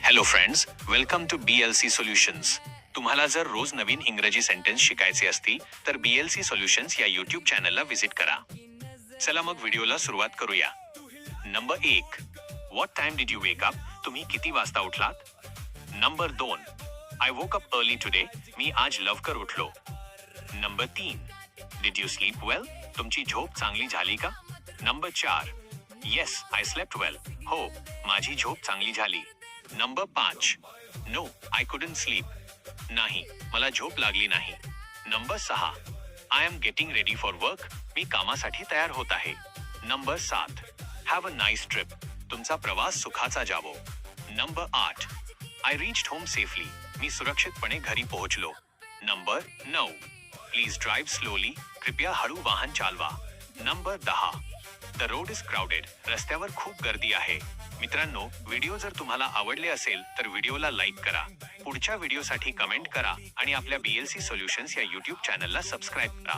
Hello friends, welcome to BLC solutions. तुम्हाला जर रोज नवीन इंग्रजी सेंटेन्स शिकायचे असतील तर BLC सोल्युशन्स या यूट्यूब चॅनलला व्हिजिट करा. चला मग व्हिडिओला सुरुवात करूया. Number 1. What time did you wake up? तुम्ही किती वाजता उठलात? Number 2. I woke up early today. मी आज लवकर उठलो. Number 3. Did you sleep well? तुमची झोप चांगली झाली का? Number 4. Yes, I slept well. हो, माझी झोप चांगली झाली. Number 5. No, I couldn't sleep. नाही, मला झोप लागली नाही. Number 6. I am getting ready for work. मी कामासाठी तयार होत आहे. Number 7. Have a nice trip. तुमचा प्रवास सुखाचा जावो. Number 8. I reached home safely. मी सुरक्षितपणे घरी पोहोचलो. नंबर 9. Please drive slowly. कृपया हळू वाहन चालवा. Number 10. The road is crowded. रस्त्यावर खूप गर्दी आहे. मित्रांनो, व्हिडिओ जर तुम्हाला आवडले असेल तर व्हिडिओला लाईक करा, पुढच्या व्हिडिओसाठी कमेंट करा आणि आपल्या BLC सोल्युशन्स या यूट्यूब चॅनलला सबस्क्राईब करा.